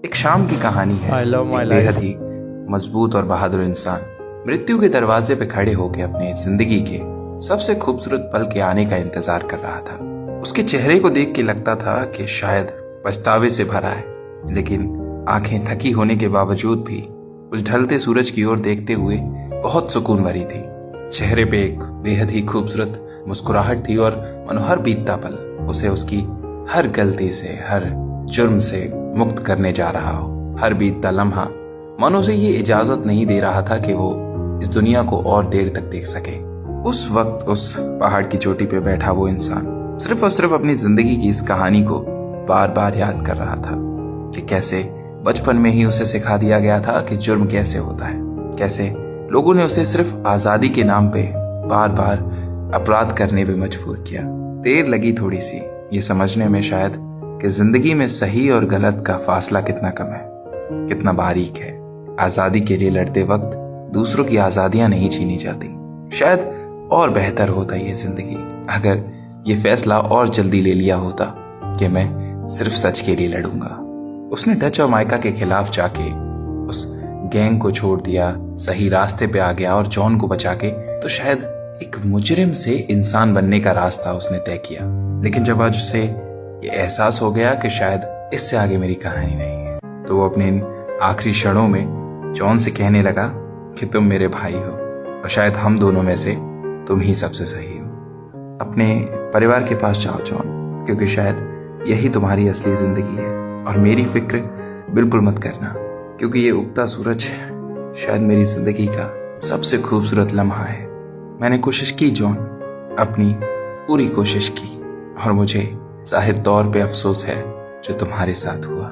एक शाम की कहानी है। I love my एक life. बेहद ही मजबूत और बहादुर इंसान मृत्यु के दरवाजे पे खड़े होकर अपनी जिंदगी के सबसे खूबसूरत पल के आने का इंतजार कर रहा था। उसके चेहरे को देख के लगता था कि शायद पछतावे से भरा है, लेकिन आंखें थकी होने के बावजूद भी उस ढलते सूरज की ओर देखते हुए बहुत सुकून भरी थी। चेहरे पे एक बेहद ही खूबसूरत मुस्कुराहट थी और मनोहर बीतता पल उसे उसकी हर गलती से, हर जुर्म से मुक्त करने जा रहा हो। हर बीतता लम्हा मन उसे ये इजाजत नहीं दे रहा था कि वो इस दुनिया को और देर तक देख सके। उस वक्त उस पहाड़ की चोटी पे बैठा वो इंसान सिर्फ और सिर्फ अपनी जिंदगी की इस कहानी को बार बार याद कर रहा था कि कैसे बचपन में ही उसे सिखा दिया गया था कि जुर्म कैसे होता है, कैसे लोगों ने उसे सिर्फ आजादी के नाम पे बार बार अपराध करने पे मजबूर किया। देर लगी थोड़ी सी ये समझने में शायद कि जिंदगी में सही और गलत का फासला कितना कम है, कितना बारीक है। आजादी के लिए लड़ते वक्त दूसरों की आजादियां नहीं छीनी जाती। शायद और बेहतर होता ये जिंदगी अगर ये फैसला और जल्दी ले लिया होता कि मैं सिर्फ सच के लिए लड़ूंगा। उसने डच और माइका के खिलाफ जाके उस गैंग को छोड़ दिया, सही रास्ते पे आ गया और जॉन को बचा के तो शायद एक मुजरिम से इंसान बनने का रास्ता उसने तय किया। लेकिन जब आज उसे ये एहसास हो गया कि शायद इससे आगे मेरी कहानी नहीं है, तो वो अपने इन आखिरी क्षणों में जॉन से कहने लगा कि तुम मेरे भाई हो और शायद हम दोनों में से तुम ही सबसे सही हो। अपने परिवार के पास जाओ जॉन, क्योंकि शायद यही तुम्हारी असली जिंदगी है। और मेरी फिक्र बिल्कुल मत करना, क्योंकि ये उगता सूरज शायद मेरी जिंदगी का सबसे खूबसूरत लम्हा है। मैंने कोशिश की जॉन, अपनी पूरी कोशिश की, और मुझे जाहिर तौर पे अफसोस है जो तुम्हारे साथ हुआ।